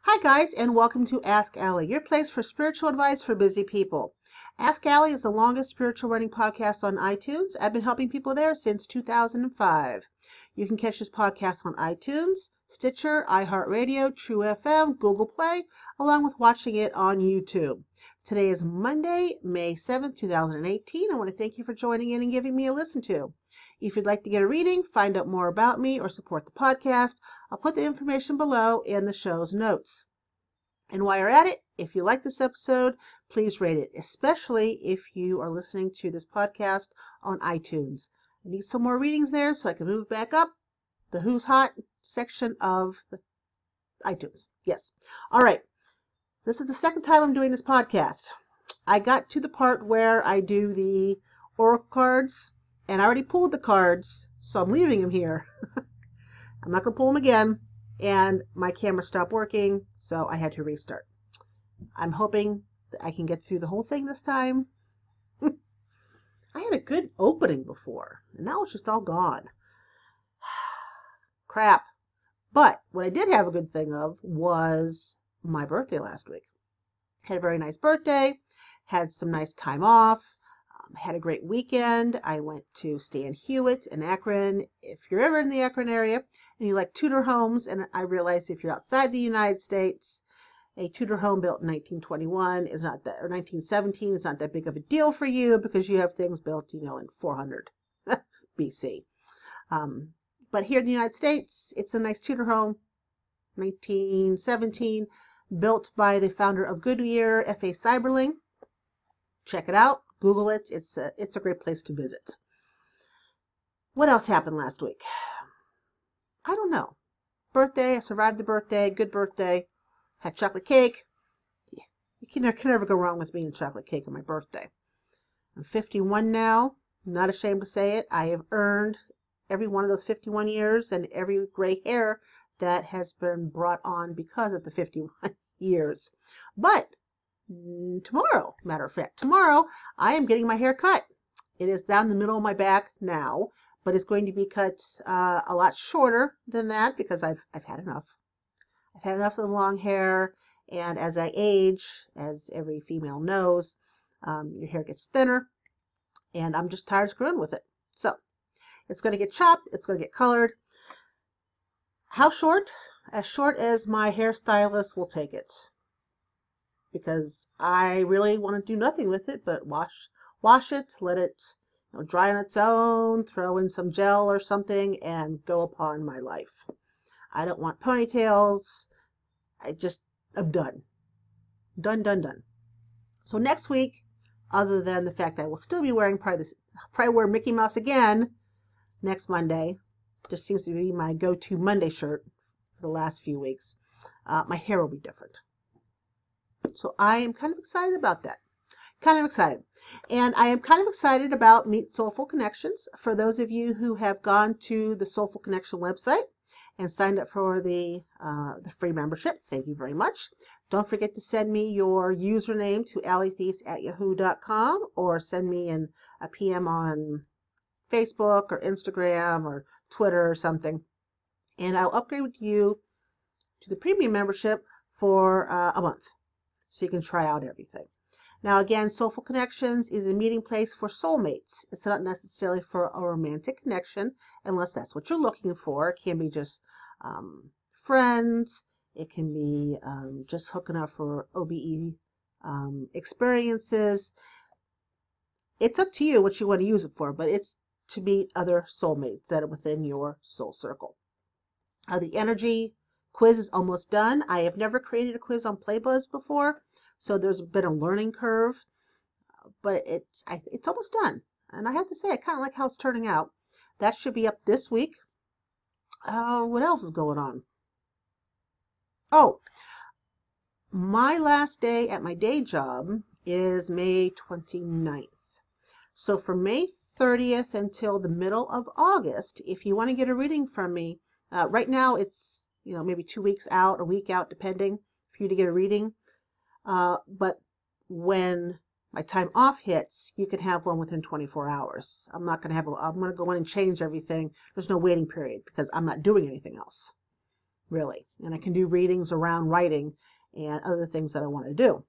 Hi, guys, and welcome to Ask Allie, your place for spiritual advice for busy people. Ask Allie is the longest spiritual running podcast on iTunes. I've been helping people there since 2005. You can catch this podcast on iTunes, Stitcher, iHeartRadio, True FM, Google Play, along with watching it on YouTube. Today is Monday, May 7th, 2018. I want to thank you for joining in and giving me a listen to. If you'd like to get a reading, find out more about me, or support the podcast, I'll put the information below in the show's notes. And while you're at it, if you like this episode, please rate it, especially if you are listening to this podcast on iTunes. I need some more readings there so I can move back up the Who's Hot section of the iTunes. Yes. All right. This is the second time I'm doing this podcast. I got to the part where I do the oracle cards, and I already pulled the cards, so I'm leaving them here. I'm not going to pull them again, and my camera stopped working, so I had to restart. I'm hoping that I can get through the whole thing this time. I had a good opening before, and now it's just all gone. Crap. But what I did have a good thing of was my birthday last week. Had a very nice birthday, had some nice time off, had a great weekend. I went to Stan Hewitt in Akron. If you're ever in the Akron area and you like Tudor homes, and I realize if you're outside the United States, a Tudor home built in 1921 is not that, or 1917 is not that big of a deal for you because you have things built, in 400 BC. But here in the United States, it's a nice Tudor home, 1917, built by the founder of Goodyear, F.A. Seiberling. Check it out. Google it. It's a great place to visit. What else happened last week? I don't know. Birthday. I survived the birthday. Good birthday. Had chocolate cake. You can never go wrong with me and chocolate cake on my birthday. I'm 51 now. I'm not ashamed to say it. I have earned every one of those 51 years and every gray hair that has been brought on because of the 51 years. But tomorrow, matter of fact, tomorrow I am getting my hair cut. It is down the middle of my back now, but it's going to be cut a lot shorter than that because I've had enough. I've had enough of the long hair, and as I age, as every female knows, your hair gets thinner, and I'm just tired of screwing with it. So it's going to get chopped. It's going to get colored. How short? As short as my hairstylist will take it. Because I really want to do nothing with it but wash it, let it dry on its own, throw in some gel or something, and go upon my life. I don't want ponytails. I'm done. Done. So next week, other than the fact that I will still be wearing probably wear Mickey Mouse again next Monday, just seems to be my go-to Monday shirt for the last few weeks, my hair will be different. So I am kind of excited about that. Kind of excited. And I am kind of excited about Meet Soulful Connections. For those of you who have gone to the Soulful Connection website and signed up for the free membership, thank you very much. Don't forget to send me your username to allietheist@yahoo.com or send me a PM on Facebook or Instagram or Twitter or something. And I'll upgrade you to the premium membership for a month, so you can try out everything. Now, again, Soulful Connections is a meeting place for soulmates. It's not necessarily for a romantic connection, unless that's what you're looking for. It can be just friends. It can be just hooking up for OBE experiences. It's up to you what you want to use it for, but it's to meet other soulmates that are within your soul circle. The energy quiz is almost done. I have never created a quiz on Playbuzz before, so there's been a learning curve, but it's almost done. And I have to say, I kind of like how it's turning out. That should be up this week. What else is going on? Oh, my last day at my day job is May 29th. So from May 30th until the middle of August, if you want to get a reading from me, right now it's maybe 2 weeks out, a week out, depending, for you to get a reading. But when my time off hits, you can have one within 24 hours. I'm going to go in and change everything. There's no waiting period because I'm not doing anything else. really. And I can do readings around writing and other things that I want to do.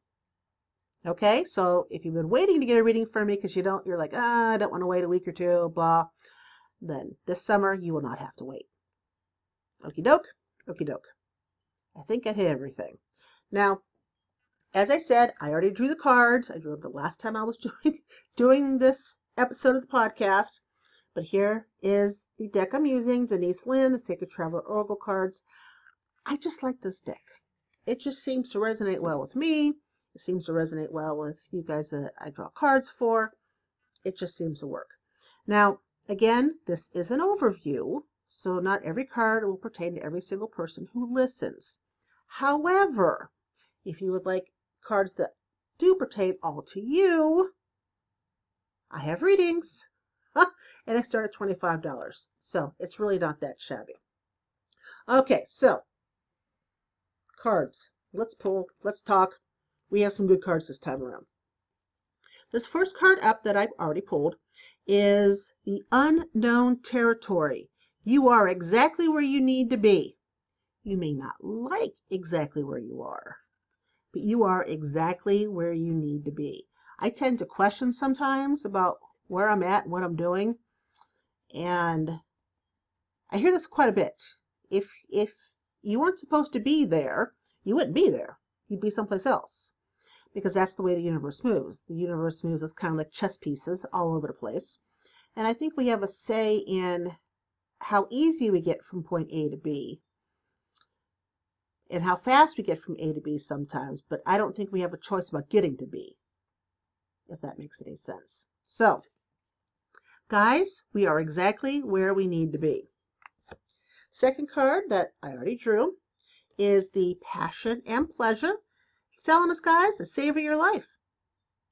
Okay, so if you've been waiting to get a reading from me because you're like, I don't want to wait a week or two, blah, then this summer you will not have to wait. Okie doke, okie doke. I think I hit everything. Now, as I said, I already drew the cards. I drew them the last time I was doing this episode of the podcast. But here is the deck I'm using, Denise Lynn, the Sacred Traveler Oracle cards. I just like this deck. It just seems to resonate well with me. It seems to resonate well with you guys that I draw cards for. It just seems to work. Now, again, this is an overview, so not every card will pertain to every single person who listens. However, if you would like cards that do pertain all to you, I have readings. And I start at $25. So it's really not that shabby. Okay, so cards. Let's pull. Let's talk. We have some good cards this time around. This first card up that I've already pulled is the Unknown Territory. You are exactly where you need to be. You may not like exactly where you are, but you are exactly where you need to be. I tend to question sometimes about where I'm at and what I'm doing, and I hear this quite a bit. If you weren't supposed to be there, you wouldn't be there. You'd be someplace else, because that's the way the universe moves. The universe moves us kind of like chess pieces all over the place, and I think we have a say in how easy we get from point A to B, and how fast we get from A to B sometimes, but I don't think we have a choice about getting to B, if that makes any sense. So, guys, we are exactly where we need to be. Second card that I already drew is the Passion and Pleasure. It's telling us, guys, to savor your life.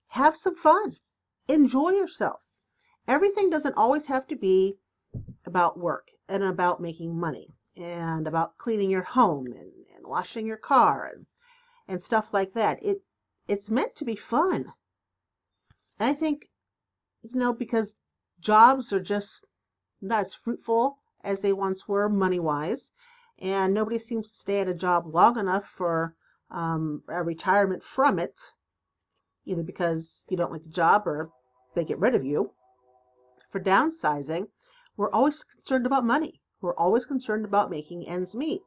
Have some fun. Enjoy yourself. Everything doesn't always have to be about work and about making money and about cleaning your home and washing your car and stuff like that. It's meant to be fun. And I think, because jobs are just not as fruitful as they once were money-wise, and nobody seems to stay at a job long enough for a retirement from it, either because you don't like the job or they get rid of you. For downsizing, we're always concerned about money. We're always concerned about making ends meet.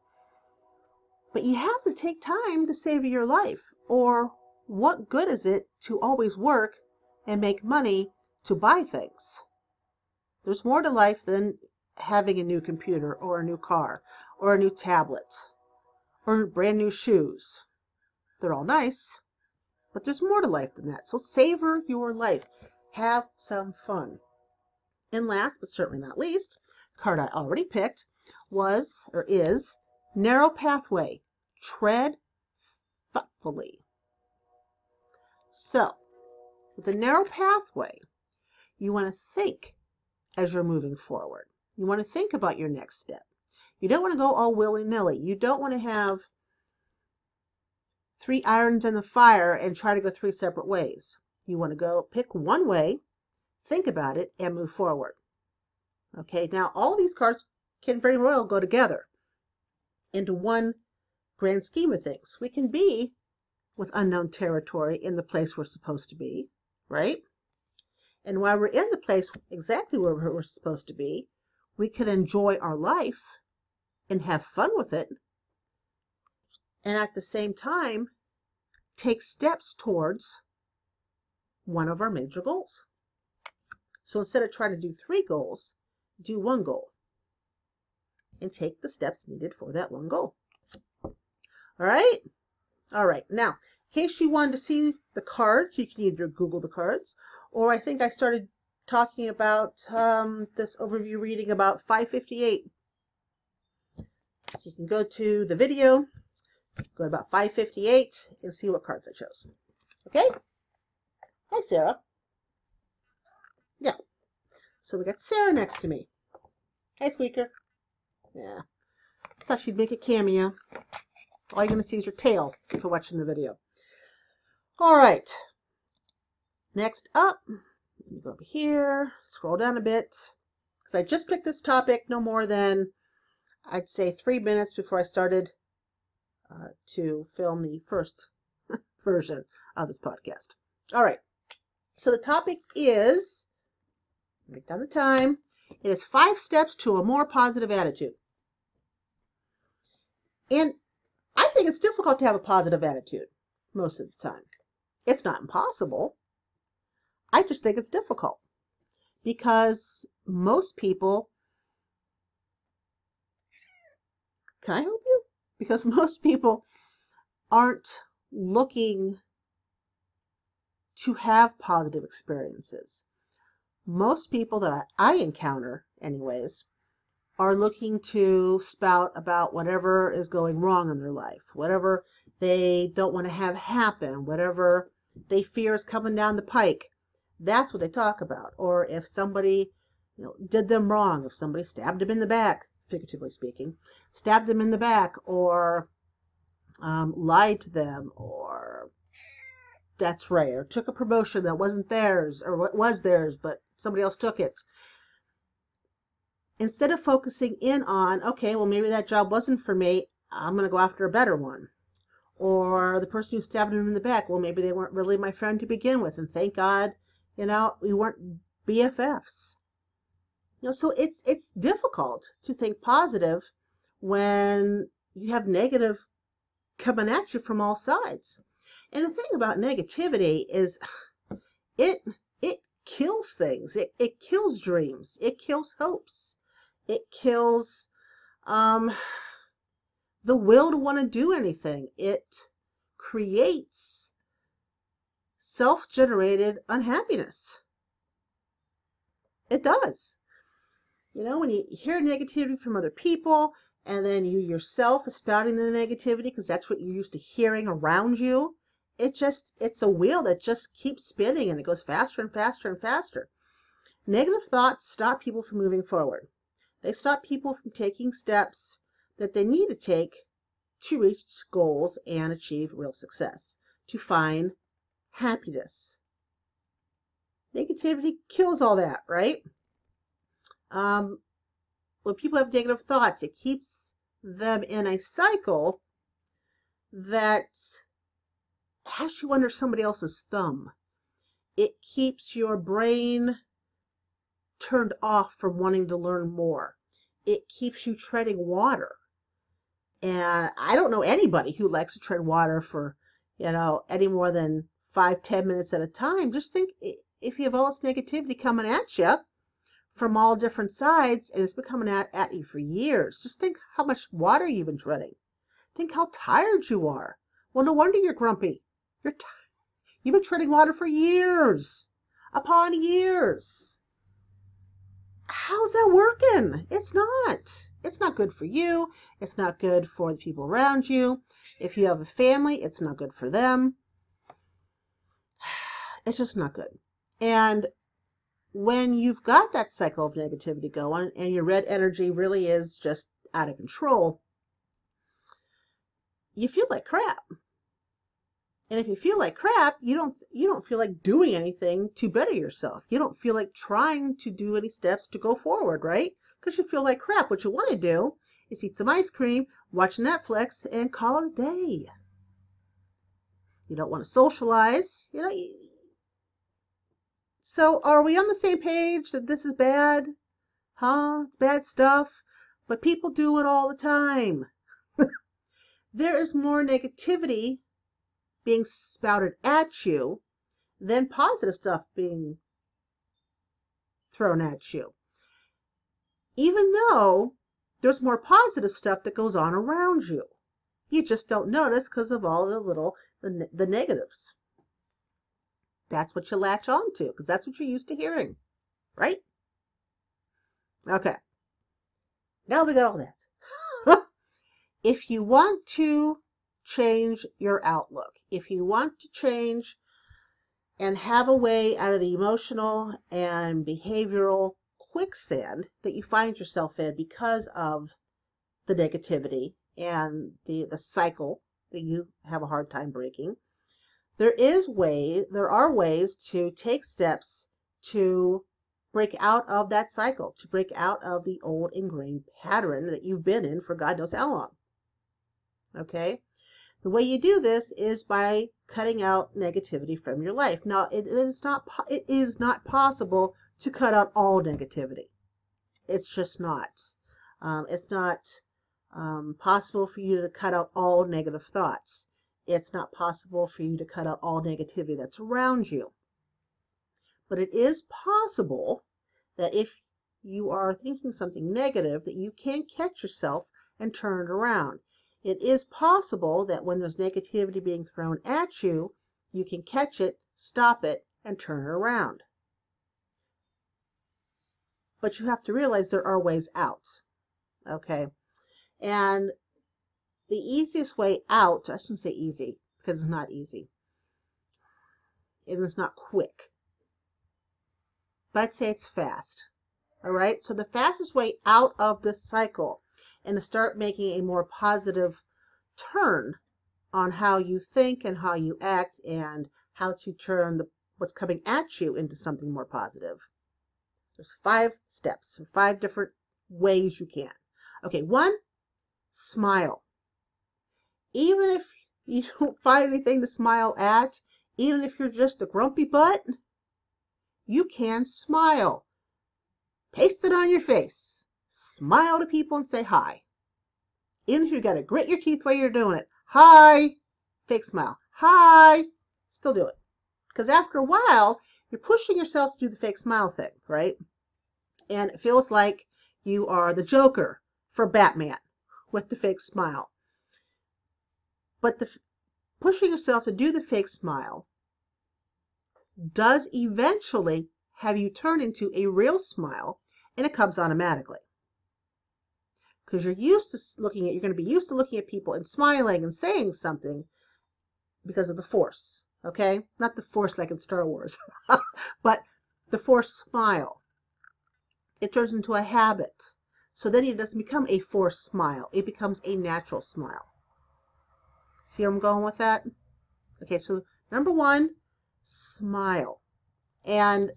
But you have to take time to savor your life, or what good is it to always work and make money to buy things? There's more to life than having a new computer or a new car or a new tablet or brand new shoes. They're all nice, but there's more to life than that. So savor your life. Have some fun. And last, but certainly not least, card I already picked is Narrow Pathway. Tread thoughtfully. So, with a narrow pathway, you want to think as you're moving forward. You want to think about your next step. You don't want to go all willy-nilly. You don't want to have 3 irons in the fire and try to go 3 separate ways. You want to go pick one way, think about it, and move forward. Okay, now all these cards can very well go together into one grand scheme of things. We can be with unknown territory in the place we're supposed to be, right? And while we're in the place exactly where we're supposed to be, we can enjoy our life and have fun with it, and at the same time, take steps towards one of our major goals. So instead of trying to do 3 goals, do 1 goal and take the steps needed for that 1 goal. All right? All right. Now, in case you wanted to see the cards, you can either Google the cards, or I think I started talking about this overview reading about 558. So you can go to the video, go to about 558, and see what cards I chose. Okay? Hi, Sarah. Yeah. So we got Sarah next to me. Hi, Squeaker. Yeah. Thought she'd make a cameo. All you're going to see is your tail if you're watching the video. All right. Next up, let me go over here, scroll down a bit, because I just picked this topic no more than I'd say 3 minutes before I started to film the first version of this podcast. All right. So the topic is, write down the time. It is 5 steps to a more positive attitude. And I think it's difficult to have a positive attitude most of the time. It's not impossible. I just think it's difficult because most people, can I help you? Because most people aren't looking to have positive experiences. Most people that I encounter, anyways, are looking to spout about whatever is going wrong in their life, whatever they don't want to have happen, whatever they fear is coming down the pike. That's what they talk about. Or if somebody, did them wrong, if somebody stabbed them in the back, figuratively speaking, stabbed them in the back, or lied to them, or that's right, or took a promotion that wasn't theirs, or what was theirs, but somebody else took it. Instead of focusing in on, okay, well, maybe that job wasn't for me, I'm going to go after a better one. Or the person who stabbed him in the back, well, maybe they weren't really my friend to begin with, and thank God, we weren't BFFs. So it's difficult to think positive when you have negative coming at you from all sides. And the thing about negativity is it kills things. It kills dreams. It kills hopes. It kills the will to want to do anything. It creates self-generated unhappiness. It does. When you hear negativity from other people, and then you yourself are spouting the negativity because that's what you're used to hearing around you, it's a wheel that just keeps spinning, and it goes faster and faster and faster. Negative thoughts stop people from moving forward. They stop people from taking steps that they need to take to reach goals and achieve real success, to find happiness. Negativity kills all that, right? When people have negative thoughts, it keeps them in a cycle that has you under somebody else's thumb. It keeps your brain turned off from wanting to learn more. It keeps you treading water. And I don't know anybody who likes to tread water for, any more than 5-10 minutes at a time. Just think, if you have all this negativity coming at you from all different sides, and it's been coming at you for years, just think how much water you've been treading. Think how tired you are. Well, no wonder you're grumpy. You've been treading water for years upon years. How's that working? It's not. It's not good for you. It's not good for the people around you. If you have a family, it's not good for them. It's just not good. And when you've got that cycle of negativity going, and your red energy really is just out of control, you feel like crap. And if you feel like crap, you don't feel like doing anything to better yourself. You don't feel like trying to do any steps to go forward, right? Because you feel like crap. What you want to do is eat some ice cream, watch Netflix, and call it a day. You don't want to socialize. So are we on the same page that this is bad? Bad stuff? But people do it all the time. There is more negativity being spouted at you than positive stuff being thrown at you. Even though there's more positive stuff that goes on around you. You just don't notice because of all the negatives. That's what you latch on to because that's what you're used to hearing, right? Okay. Now we got all that. If you want to change your outlook, if you want to change and have a way out of the emotional and behavioral quicksand that you find yourself in because of the negativity and the cycle that you have a hard time breaking, there are ways to take steps to break out of that cycle, to break out of the old ingrained pattern that you've been in for God knows how long. Okay? The way you do this is by cutting out negativity from your life. Now, it is not possible to cut out all negativity. It's just not. It's not possible for you to cut out all negative thoughts. It's not possible for you to cut out all negativity that's around you. But it is possible that if you are thinking something negative, that you can catch yourself and turn it around. It is possible that when there's negativity being thrown at you, you can catch it, stop it, and turn it around. But you have to realize there are ways out. Okay? And the easiest way out, I shouldn't say easy, because it's not easy. And it's not quick. But I'd say it's fast. All right? So the fastest way out of this cycle and to start making a more positive turn on how you think and how you act and how to turn what's coming at you into something more positive. There's 5 steps, 5 different ways you can. Okay, 1, smile. Even if you don't find anything to smile at, even if you're just a grumpy butt, you can smile. Paste it on your face. Smile to people and say hi. Even if you've got to grit your teeth while you're doing it. Hi. Fake smile. Hi. Still do it. Because after a while, you're pushing yourself to do the fake smile thing, right? And it feels like you are the Joker for Batman with the fake smile. But pushing yourself to do the fake smile does eventually have you turn into a real smile, and it comes automatically. Because you're going to be used to looking at people and smiling and saying something because of the force, okay? Not the force like in Star Wars, but the force smile. It turns into a habit. So then it doesn't become a forced smile. It becomes a natural smile. See where I'm going with that? Okay, so number 1, smile. And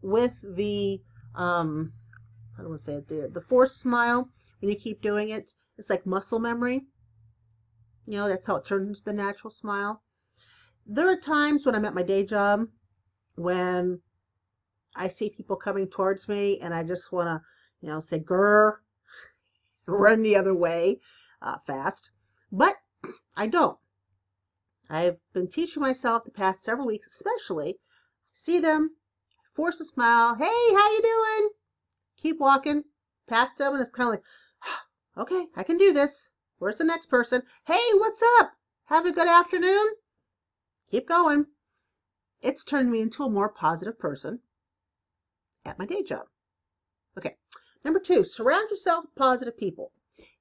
with the how do I say it? The forced smile, when you keep doing it, it's like muscle memory. You know, that's how it turns into the natural smile. There are times when I'm at my day job when I see people coming towards me and I just want to, say grr, run the other way fast. But I don't. I've been teaching myself the past several weeks, especially, see them, force a smile. Hey, how you doing? Keep walking past them, and it's kind of like, okay, I can do this. Where's the next person? Hey, what's up? Have a good afternoon? Keep going. It's turned me into a more positive person at my day job. Okay, number 2, surround yourself with positive people.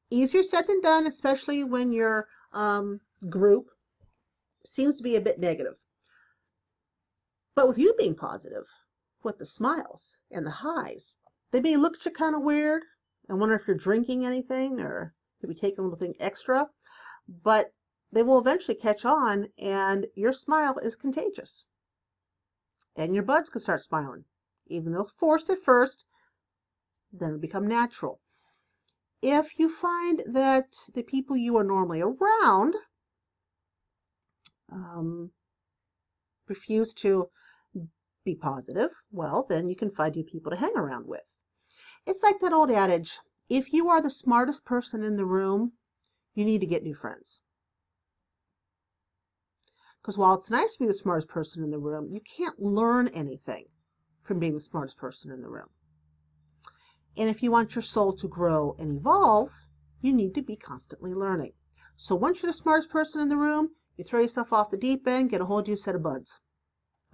Easier said than done, especially when your group seems to be a bit negative. But with you being positive, with the smiles and the highs, they may look at you kind of weird and wonder if you're drinking anything or if you're taking a little thing extra, but they will eventually catch on, and your smile is contagious. And your buds can start smiling. Even though forced at first, then it'll become natural. If you find that the people you are normally around refuse to be positive, well, then you can find new people to hang around with. It's like that old adage, if you are the smartest person in the room, you need to get new friends. Because while it's nice to be the smartest person in the room, you can't learn anything from being the smartest person in the room. And if you want your soul to grow and evolve, you need to be constantly learning. So once you're the smartest person in the room, you throw yourself off the deep end, get a whole new set of buds.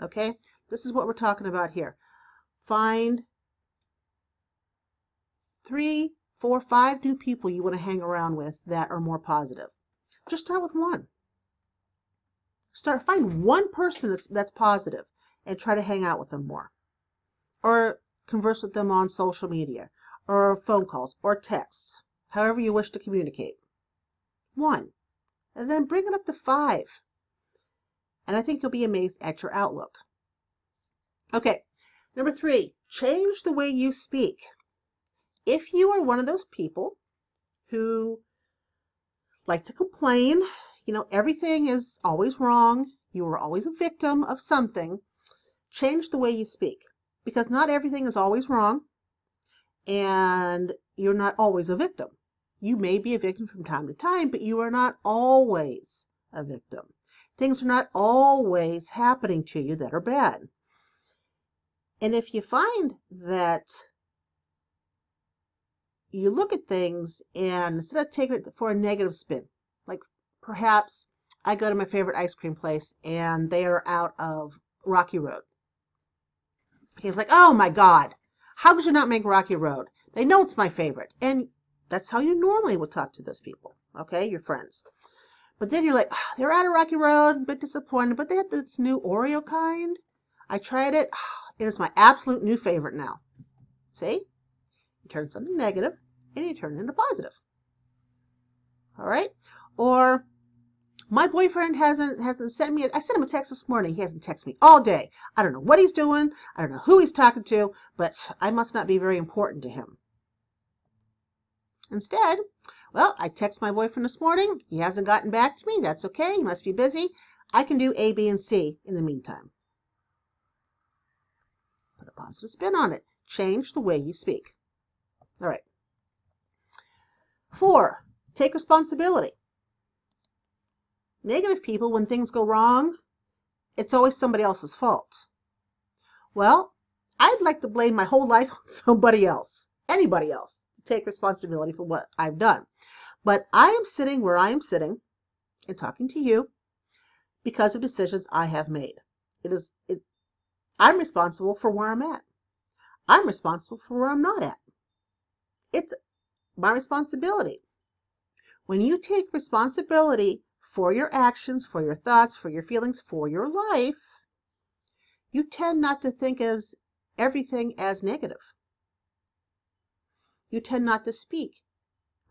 Okay? This is what we're talking about here. Find 3, 4, 5 new people you want to hang around with that are more positive. Just start with 1. Find 1 person that's positive and try to hang out with them more. Or converse with them on social media, or phone calls, or texts, however you wish to communicate. 1. And then bring it up to 5. And I think you'll be amazed at your outlook. Okay, Number 3, change the way you speak. If you are one of those people who like to complain, everything is always wrong, you are always a victim of something, change the way you speak. Because not everything is always wrong, and you're not always a victim. You may be a victim from time to time, but you are not always a victim. Things are not always happening to you that are bad. And if you find that you look at things and instead of taking it for a negative spin, like perhaps I go to my favorite ice cream place and they are out of Rocky Road. He's like, oh my God, how could you not make Rocky Road? They know it's my favorite. And that's how you normally would talk to those people, okay, your friends. But then you're like, oh, they're out of Rocky Road, a bit disappointed, but they had this new Oreo kind. I tried it. Oh, it is my absolute new favorite now. See? You turn something negative and you turn it into positive. All right? Or my boyfriend hasn't sent me, I sent him a text this morning. He hasn't texted me all day. I don't know what he's doing. I don't know who he's talking to, but I must not be very important to him. Instead, well, I text my boyfriend this morning. He hasn't gotten back to me. That's okay. He must be busy. I can do A, B, and C in the meantime. Put a positive spin on it. Change the way you speak. All right. 4, take responsibility. Negative people, when things go wrong, it's always somebody else's fault. Well, I'd like to blame my whole life on somebody else, anybody else, to take responsibility for what I've done. But I am sitting where I am sitting and talking to you because of decisions I have made. I'm responsible for where I'm at. I'm responsible for where I'm not at. It's my responsibility. When you take responsibility for your actions, for your thoughts, for your feelings, for your life, you tend not to think as everything as negative. You tend not to speak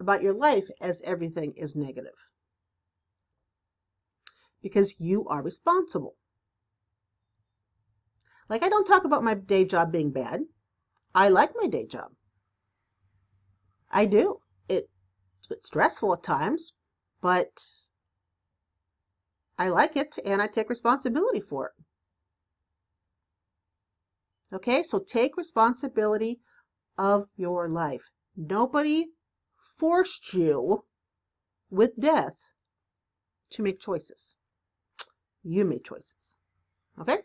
about your life as everything is negative. Because you are responsible. Like, I don't talk about my day job being bad. I like my day job. I do. It's stressful at times, but I like it and I take responsibility for it. Okay, so take responsibility of your life. Nobody forced you with death to make choices. You made choices. Okay?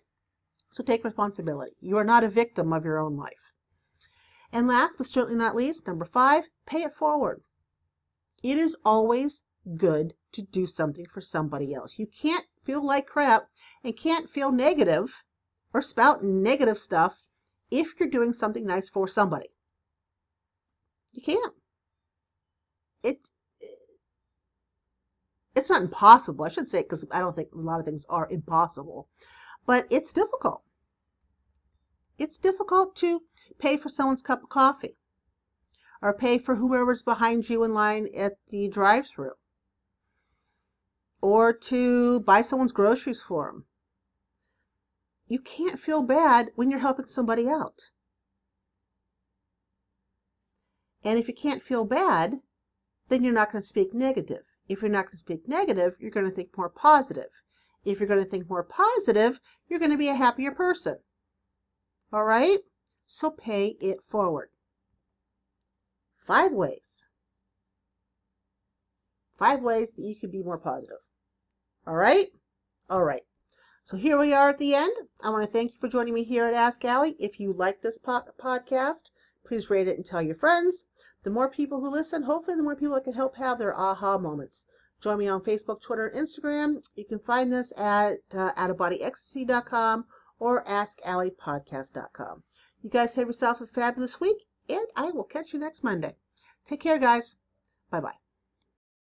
So take responsibility. You are not a victim of your own life. And last but certainly not least, number 5, pay it forward. It is always good to do something for somebody else. You can't feel like crap and can't feel negative or spout negative stuff if you're doing something nice for somebody. You can't. It's not impossible, I should say, because I don't think a lot of things are impossible, but it's difficult. It's difficult to pay for someone's cup of coffee or pay for whoever's behind you in line at the drive-thru or to buy someone's groceries for them. You can't feel bad when you're helping somebody out. And if you can't feel bad, then you're not going to speak negative. If you're not going to speak negative, you're going to think more positive. If you're going to think more positive, you're going to be a happier person. All right? So pay it forward. 5 ways. 5 ways that you can be more positive. All right? All right. So here we are at the end. I want to thank you for joining me here at Ask Allie. If you like this podcast, please rate it and tell your friends. The more people who listen, hopefully the more people I can help have their aha moments. Join me on Facebook, Twitter, and Instagram. You can find this at outofbodyecstasy.com or AskAlliePodcast.com. You guys have yourself a fabulous week, and I will catch you next Monday. Take care, guys. Bye-bye.